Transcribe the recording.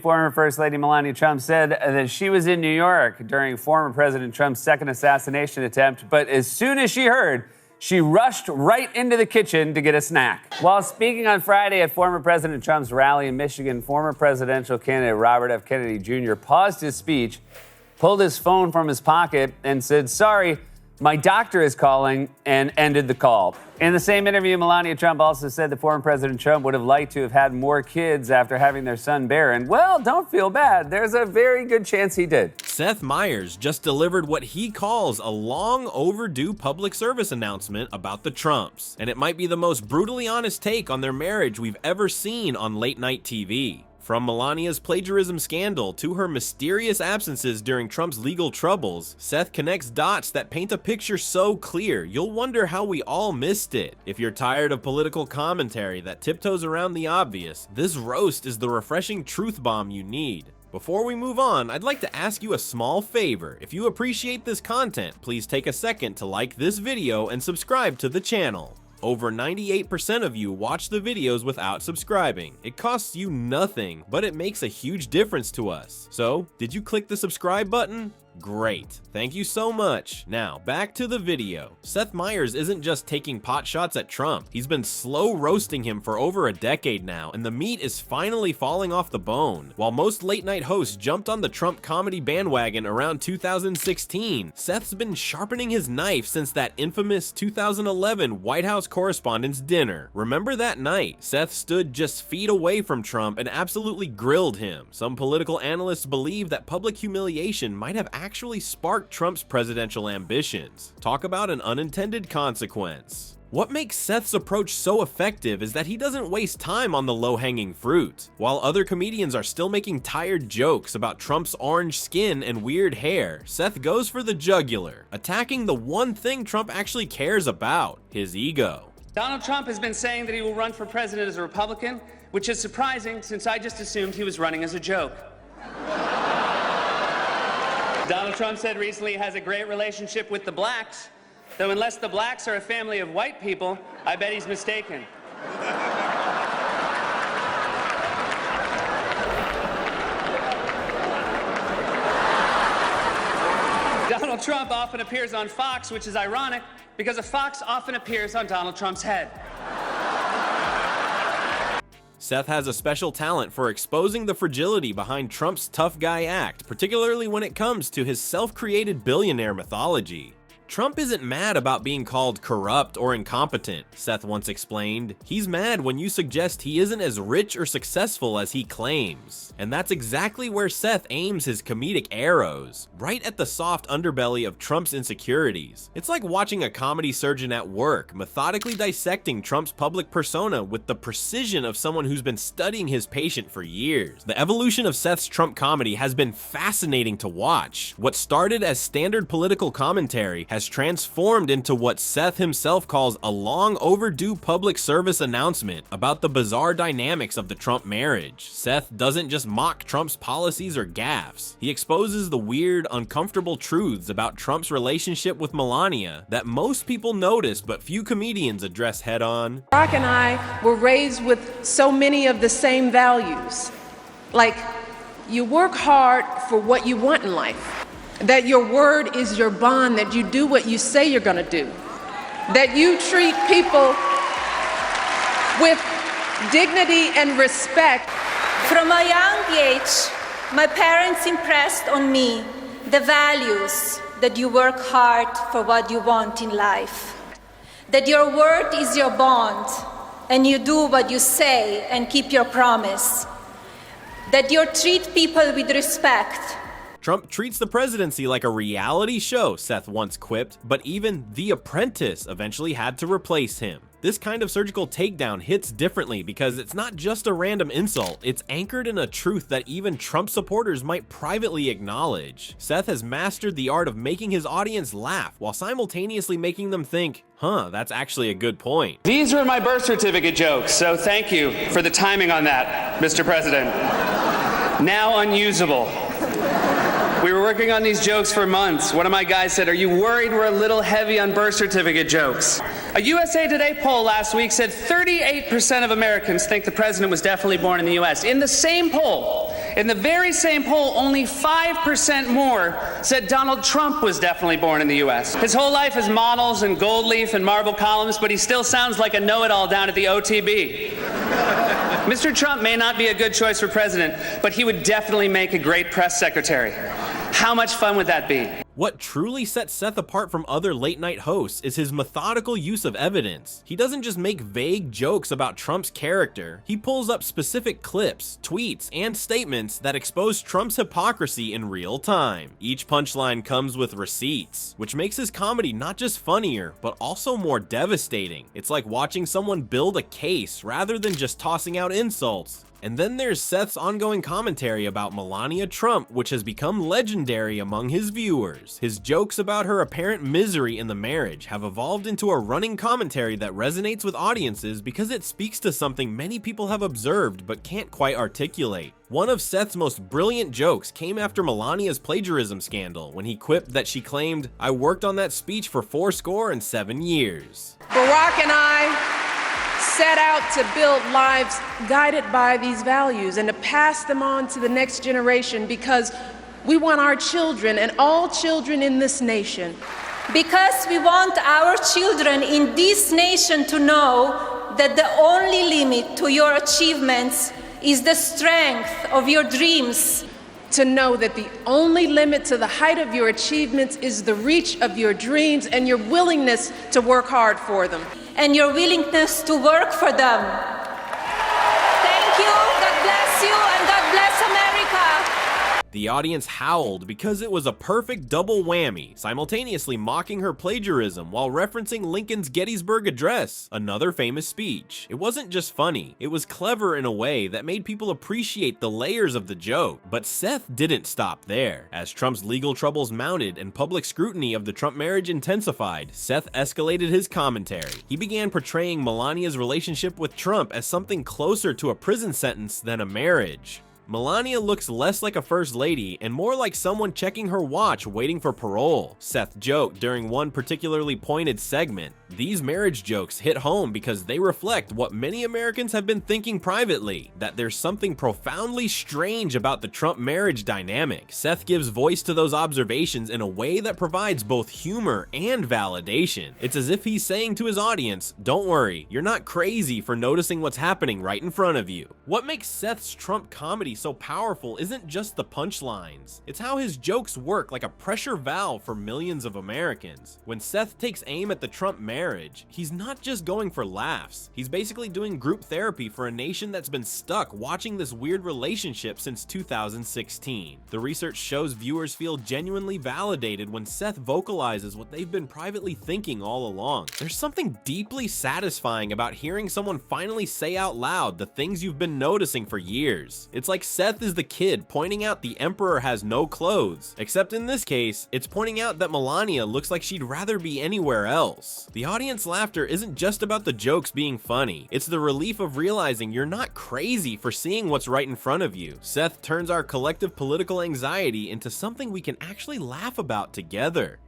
former First Lady Melania Trump said that she was in New York during former President Trump's second assassination attempt, but as soon as she heard, she rushed right into the kitchen to get a snack. While speaking on Friday at former President Trump's rally in Michigan, former presidential candidate Robert F. Kennedy Jr. paused his speech, pulled his phone from his pocket, and said, "Sorry, my doctor is calling," and ended the call. In the same interview, Melania Trump also said that former President Trump would have liked to have had more kids after having their son Barron. Well, don't feel bad. There's a very good chance he did. Seth Meyers just delivered what he calls a long overdue public service announcement about the Trumps, and it might be the most brutally honest take on their marriage we've ever seen on late night TV. From Melania's plagiarism scandal to her mysterious absences during Trump's legal troubles, Seth connects dots that paint a picture so clear you'll wonder how we all missed it. If you're tired of political commentary that tiptoes around the obvious, this roast is the refreshing truth bomb you need. Before we move on, I'd like to ask you a small favor. If you appreciate this content, please take a second to like this video and subscribe to the channel. Over 98% of you watch the videos without subscribing. It costs you nothing, but it makes a huge difference to us. So, did you click the subscribe button? Great. Thank you so much. Now, back to the video. Seth Meyers isn't just taking pot shots at Trump. He's been slow roasting him for over a decade now, and the meat is finally falling off the bone. While most late-night hosts jumped on the Trump comedy bandwagon around 2016, Seth's been sharpening his knife since that infamous 2011 White House Correspondents' Dinner. Remember that night? Seth stood just feet away from Trump and absolutely grilled him. Some political analysts believe that public humiliation might have actually sparked Trump's presidential ambitions. Talk about an unintended consequence. What makes Seth's approach so effective is that he doesn't waste time on the low-hanging fruit. While other comedians are still making tired jokes about Trump's orange skin and weird hair, Seth goes for the jugular, attacking the one thing Trump actually cares about, his ego. Donald Trump has been saying that he will run for president as a Republican, which is surprising since I just assumed he was running as a joke. Donald Trump said recently he has a great relationship with the blacks, though unless the blacks are a family of white people, I bet he's mistaken. Donald Trump often appears on Fox, which is ironic because a fox often appears on Donald Trump's head. Seth has a special talent for exposing the fragility behind Trump's tough guy act, particularly when it comes to his self-created billionaire mythology. Trump isn't mad about being called corrupt or incompetent, Seth once explained. He's mad when you suggest he isn't as rich or successful as he claims. And that's exactly where Seth aims his comedic arrows, right at the soft underbelly of Trump's insecurities. It's like watching a comedy surgeon at work, methodically dissecting Trump's public persona with the precision of someone who's been studying his patient for years. The evolution of Seth's Trump comedy has been fascinating to watch. What started as standard political commentary has transformed into what Seth himself calls a long overdue public service announcement about the bizarre dynamics of the Trump marriage. Seth doesn't just mock Trump's policies or gaffes. He exposes the weird, uncomfortable truths about Trump's relationship with Melania that most people notice but few comedians address head on. Barack and I were raised with so many of the same values. Like, you work hard for what you want in life. That your word is your bond, that you do what you say you're gonna do. That you treat people with dignity and respect. From a young age, my parents impressed on me the values that you work hard for what you want in life. That your word is your bond, and you do what you say and keep your promise. That you treat people with respect. Trump treats the presidency like a reality show, Seth once quipped, but even The Apprentice eventually had to replace him. This kind of surgical takedown hits differently because it's not just a random insult, it's anchored in a truth that even Trump supporters might privately acknowledge. Seth has mastered the art of making his audience laugh while simultaneously making them think, that's actually a good point. These were my birth certificate jokes, so thank you for the timing on that, Mr. President. Now unusable. We were working on these jokes for months. One of my guys said, "Are you worried we're a little heavy on birth certificate jokes?" A USA Today poll last week said 38% of Americans think the president was definitely born in the US. In the same poll, In the very same poll, only 5% more said Donald Trump was definitely born in the US. His whole life is models and gold leaf and marble columns, but he still sounds like a know-it-all down at the OTB. Mr. Trump may not be a good choice for president, but he would definitely make a great press secretary. How much fun would that be? What truly sets Seth apart from other late-night hosts is his methodical use of evidence. He doesn't just make vague jokes about Trump's character, he pulls up specific clips, tweets, and statements that expose Trump's hypocrisy in real time. Each punchline comes with receipts, which makes his comedy not just funnier, but also more devastating. It's like watching someone build a case rather than just tossing out insults. And then there's Seth's ongoing commentary about Melania Trump, which has become legendary among his viewers. His jokes about her apparent misery in the marriage have evolved into a running commentary that resonates with audiences because it speaks to something many people have observed but can't quite articulate. One of Seth's most brilliant jokes came after Melania's plagiarism scandal, when he quipped that she claimed, "I worked on that speech for 67 years. Barack and I set out to build lives guided by these values and to pass them on to the next generation because we want our children and all children in this nation. Because we want our children in this nation to know that the only limit to your achievements is the strength of your dreams. To know that the only limit to the height of your achievements is the reach of your dreams and your willingness to work hard for them. And your willingness to work for them. Thank you, God bless you, and God bless America. The audience howled because it was a perfect double whammy, simultaneously mocking her plagiarism while referencing Lincoln's Gettysburg Address, another famous speech. It wasn't just funny, it was clever in a way that made people appreciate the layers of the joke. But Seth didn't stop there. As Trump's legal troubles mounted and public scrutiny of the Trump marriage intensified, Seth escalated his commentary. He began portraying Melania's relationship with Trump as something closer to a prison sentence than a marriage. Melania looks less like a first lady and more like someone checking her watch waiting for parole, Seth joked during one particularly pointed segment. These marriage jokes hit home because they reflect what many Americans have been thinking privately, that there's something profoundly strange about the Trump marriage dynamic. Seth gives voice to those observations in a way that provides both humor and validation. It's as if he's saying to his audience, don't worry, you're not crazy for noticing what's happening right in front of you. What makes Seth's Trump comedy so powerful isn't just the punchlines. It's how his jokes work like a pressure valve for millions of Americans. When Seth takes aim at the Trump marriage, he's not just going for laughs. He's basically doing group therapy for a nation that's been stuck watching this weird relationship since 2016. The research shows viewers feel genuinely validated when Seth vocalizes what they've been privately thinking all along. There's something deeply satisfying about hearing someone finally say out loud the things you've been noticing for years. It's like Seth is the kid pointing out the emperor has no clothes, except in this case, it's pointing out that Melania looks like she'd rather be anywhere else. The audience laughter isn't just about the jokes being funny, it's the relief of realizing you're not crazy for seeing what's right in front of you. Seth turns our collective political anxiety into something we can actually laugh about together.